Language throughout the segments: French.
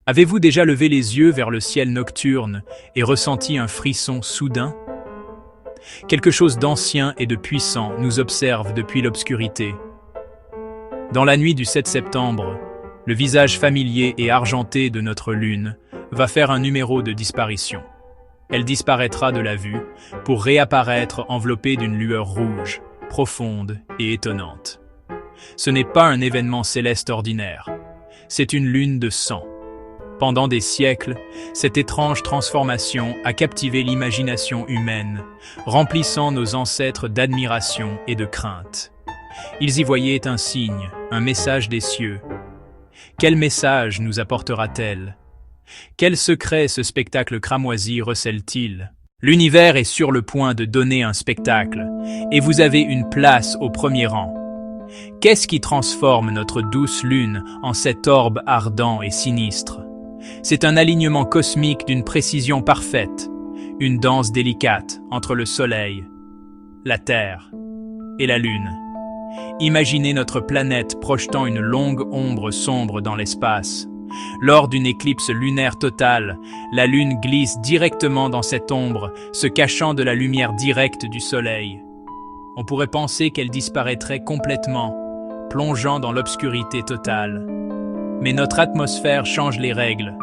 Avez-vous déjà levé les yeux vers le ciel nocturne et ressenti un frisson soudain? Quelque chose d'ancien et de puissant nous observe depuis l'obscurité. Dans la nuit du 7 septembre, le visage familier et argenté de notre lune va faire un numéro de disparition. Elle disparaîtra de la vue pour réapparaître enveloppée d'une lueur rouge, profonde et étonnante. Ce n'est pas un événement céleste ordinaire, c'est une lune de sang. Pendant des siècles, cette étrange transformation a captivé l'imagination humaine, remplissant nos ancêtres d'admiration et de crainte. Ils y voyaient un signe, un message des cieux. Quel message nous apportera-t-elle? Quel secret ce spectacle cramoisi recèle-t-il? L'univers est sur le point de donner un spectacle, et vous avez une place au premier rang. Qu'est-ce qui transforme notre douce lune en cet orbe ardent et sinistre? C'est un alignement cosmique d'une précision parfaite, une danse délicate entre le Soleil, la Terre et la Lune. Imaginez notre planète projetant une longue ombre sombre dans l'espace. Lors d'une éclipse lunaire totale, la Lune glisse directement dans cette ombre, se cachant de la lumière directe du Soleil. On pourrait penser qu'elle disparaîtrait complètement, plongeant dans l'obscurité totale. Mais notre atmosphère change les règles.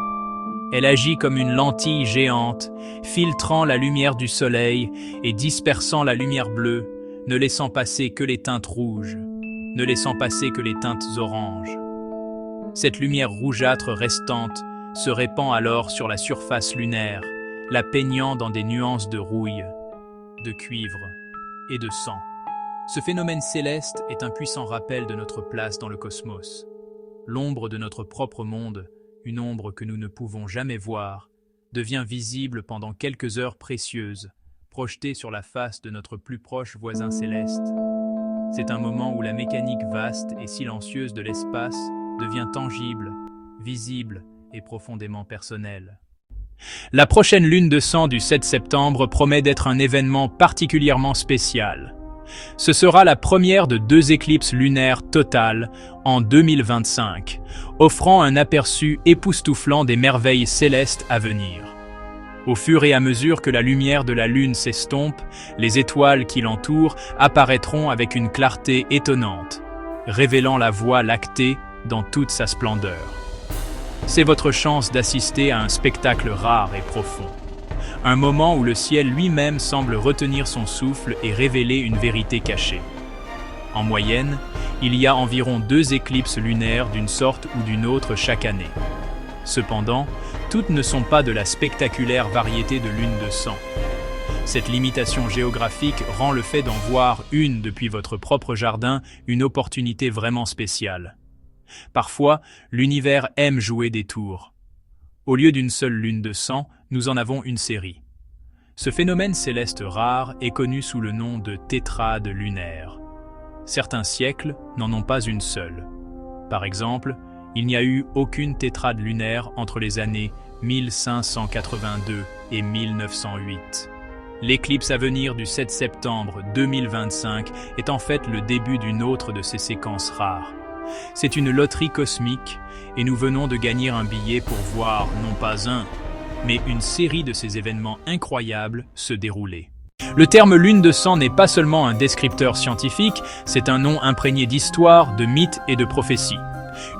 Elle agit comme une lentille géante, filtrant la lumière du soleil et dispersant la lumière bleue, ne laissant passer que les teintes rouges, ne laissant passer que les teintes oranges. Cette lumière rougeâtre restante se répand alors sur la surface lunaire, la peignant dans des nuances de rouille, de cuivre et de sang. Ce phénomène céleste est un puissant rappel de notre place dans le cosmos. L'ombre de notre propre monde, une ombre que nous ne pouvons jamais voir, devient visible pendant quelques heures précieuses, projetée sur la face de notre plus proche voisin céleste. C'est un moment où la mécanique vaste et silencieuse de l'espace devient tangible, visible et profondément personnelle. La prochaine lune de sang du 7 septembre promet d'être un événement particulièrement spécial. Ce sera la première de 2 éclipses lunaires totales en 2025, offrant un aperçu époustouflant des merveilles célestes à venir. Au fur et à mesure que la lumière de la Lune s'estompe, les étoiles qui l'entourent apparaîtront avec une clarté étonnante, révélant la Voie lactée dans toute sa splendeur. C'est votre chance d'assister à un spectacle rare et profond. Un moment où le ciel lui-même semble retenir son souffle et révéler une vérité cachée. En moyenne, il y a environ 2 éclipses lunaires d'une sorte ou d'une autre chaque année. Cependant, toutes ne sont pas de la spectaculaire variété de lunes de sang. Cette limitation géographique rend le fait d'en voir une depuis votre propre jardin une opportunité vraiment spéciale. Parfois, l'univers aime jouer des tours. Au lieu d'une seule lune de sang, nous en avons une série. Ce phénomène céleste rare est connu sous le nom de tétrade lunaire. Certains siècles n'en ont pas une seule. Par exemple, il n'y a eu aucune tétrade lunaire entre les années 1582 et 1908. L'éclipse à venir du 7 septembre 2025 est en fait le début d'une autre de ces séquences rares. C'est une loterie cosmique et nous venons de gagner un billet pour voir non pas un, mais une série de ces événements incroyables se dérouler. Le terme lune de sang n'est pas seulement un descripteur scientifique, c'est un nom imprégné d'histoire, de mythes et de prophéties.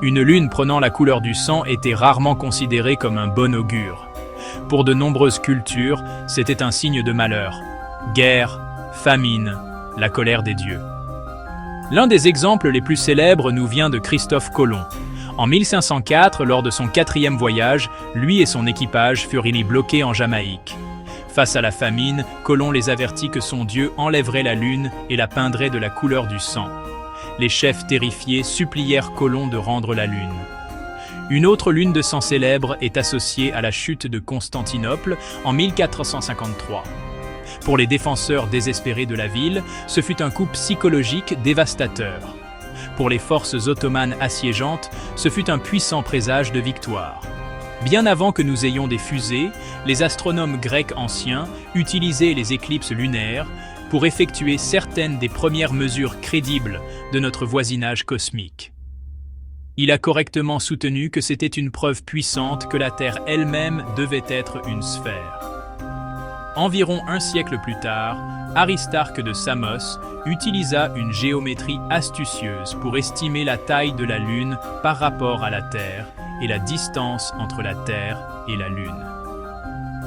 Une lune prenant la couleur du sang était rarement considérée comme un bon augure. Pour de nombreuses cultures, c'était un signe de malheur. Guerre, famine, la colère des dieux. L'un des exemples les plus célèbres nous vient de Christophe Colomb. En 1504, lors de son 4e voyage, lui et son équipage furent bloqués en Jamaïque. Face à la famine, Colomb les avertit que son Dieu enlèverait la lune et la peindrait de la couleur du sang. Les chefs terrifiés supplièrent Colomb de rendre la lune. Une autre lune de sang célèbre est associée à la chute de Constantinople en 1453. Pour les défenseurs désespérés de la ville, ce fut un coup psychologique dévastateur. Pour les forces ottomanes assiégeantes, ce fut un puissant présage de victoire. Bien avant que nous ayons des fusées, les astronomes grecs anciens utilisaient les éclipses lunaires pour effectuer certaines des premières mesures crédibles de notre voisinage cosmique. Il a correctement soutenu que c'était une preuve puissante que la Terre elle-même devait être une sphère. Environ un siècle plus tard, Aristarque de Samos utilisa une géométrie astucieuse pour estimer la taille de la Lune par rapport à la Terre et la distance entre la Terre et la Lune.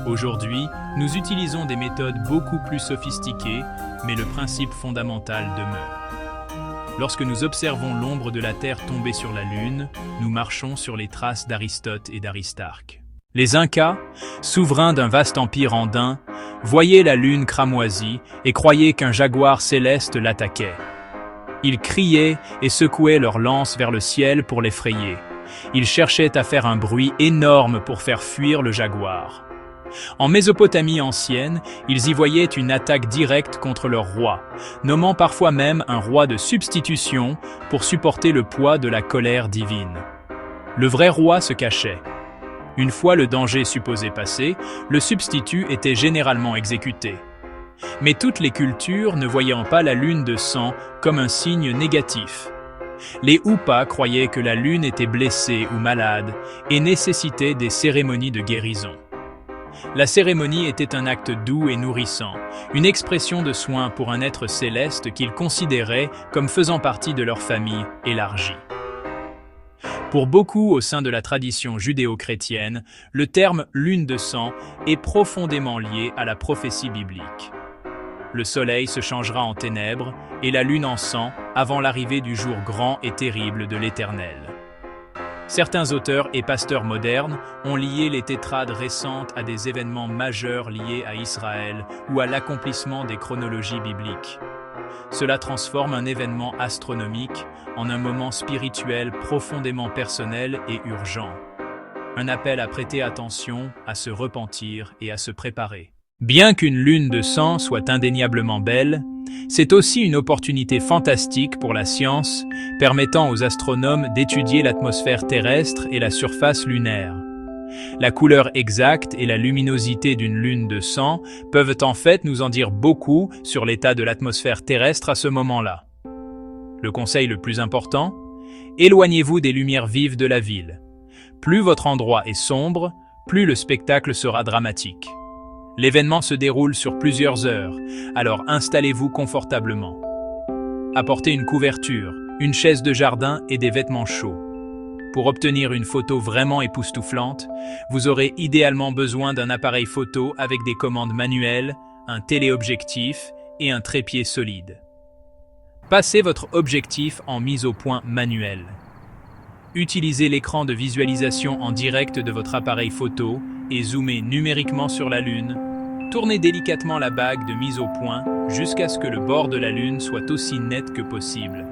Aujourd'hui, nous utilisons des méthodes beaucoup plus sophistiquées, mais le principe fondamental demeure. Lorsque nous observons l'ombre de la Terre tomber sur la Lune, nous marchons sur les traces d'Aristote et d'Aristarque. Les Incas, souverains d'un vaste empire andin, voyaient la Lune cramoisie et croyaient qu'un jaguar céleste l'attaquait. Ils criaient et secouaient leurs lances vers le ciel pour l'effrayer. Ils cherchaient à faire un bruit énorme pour faire fuir le jaguar. En Mésopotamie ancienne, ils y voyaient une attaque directe contre leur roi, nommant parfois même un roi de substitution pour supporter le poids de la colère divine. Le vrai roi se cachait. Une fois le danger supposé passé, le substitut était généralement exécuté. Mais toutes les cultures ne voyaient pas la lune de sang comme un signe négatif. Les Hupas croyaient que la lune était blessée ou malade et nécessitait des cérémonies de guérison. La cérémonie était un acte doux et nourrissant, une expression de soin pour un être céleste qu'ils considéraient comme faisant partie de leur famille élargie. Pour beaucoup au sein de la tradition judéo-chrétienne, le terme « lune de sang » est profondément lié à la prophétie biblique. Le soleil se changera en ténèbres et la lune en sang avant l'arrivée du jour grand et terrible de l'Éternel. Certains auteurs et pasteurs modernes ont lié les tétrades récentes à des événements majeurs liés à Israël ou à l'accomplissement des chronologies bibliques. Cela transforme un événement astronomique en un moment spirituel profondément personnel et urgent. Un appel à prêter attention, à se repentir et à se préparer. Bien qu'une lune de sang soit indéniablement belle, c'est aussi une opportunité fantastique pour la science, permettant aux astronomes d'étudier l'atmosphère terrestre et la surface lunaire. La couleur exacte et la luminosité d'une lune de sang peuvent en fait nous en dire beaucoup sur l'état de l'atmosphère terrestre à ce moment-là. Le conseil le plus important, éloignez-vous des lumières vives de la ville. Plus votre endroit est sombre, plus le spectacle sera dramatique. L'événement se déroule sur plusieurs heures, alors installez-vous confortablement. Apportez une couverture, une chaise de jardin et des vêtements chauds. Pour obtenir une photo vraiment époustouflante, vous aurez idéalement besoin d'un appareil photo avec des commandes manuelles, un téléobjectif et un trépied solide. Passez votre objectif en mise au point manuelle. Utilisez l'écran de visualisation en direct de votre appareil photo et zoomez numériquement sur la Lune. Tournez délicatement la bague de mise au point jusqu'à ce que le bord de la Lune soit aussi net que possible.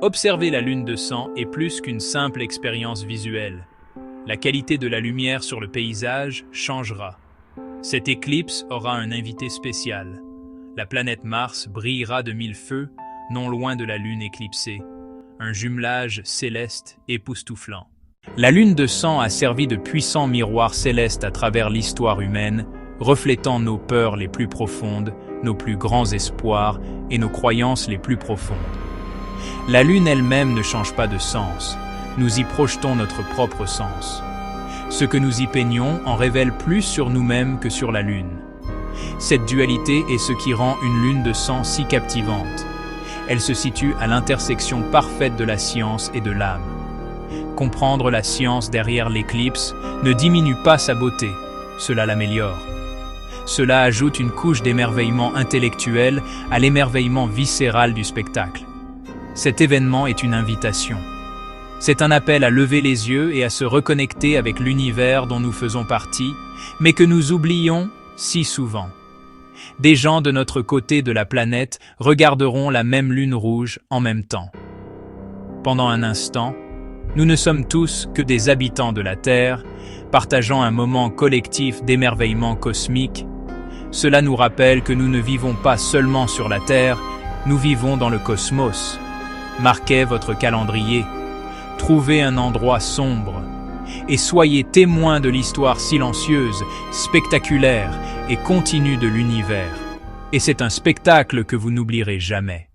Observer la lune de sang est plus qu'une simple expérience visuelle. La qualité de la lumière sur le paysage changera. Cette éclipse aura un invité spécial. La planète Mars brillera de mille feux, non loin de la lune éclipsée. Un jumelage céleste époustouflant. La lune de sang a servi de puissant miroir céleste à travers l'histoire humaine, reflétant nos peurs les plus profondes, nos plus grands espoirs et nos croyances les plus profondes. La lune elle-même ne change pas de sens, nous y projetons notre propre sens. Ce que nous y peignons en révèle plus sur nous-mêmes que sur la lune. Cette dualité est ce qui rend une lune de sang si captivante. Elle se situe à l'intersection parfaite de la science et de l'âme. Comprendre la science derrière l'éclipse ne diminue pas sa beauté, cela l'améliore. Cela ajoute une couche d'émerveillement intellectuel à l'émerveillement viscéral du spectacle. Cet événement est une invitation. C'est un appel à lever les yeux et à se reconnecter avec l'univers dont nous faisons partie, mais que nous oublions si souvent. Des gens de notre côté de la planète regarderont la même lune rouge en même temps. Pendant un instant, nous ne sommes tous que des habitants de la Terre, partageant un moment collectif d'émerveillement cosmique. Cela nous rappelle que nous ne vivons pas seulement sur la Terre, nous vivons dans le cosmos. Marquez votre calendrier, trouvez un endroit sombre et soyez témoins de l'histoire silencieuse, spectaculaire et continue de l'univers. Et c'est un spectacle que vous n'oublierez jamais.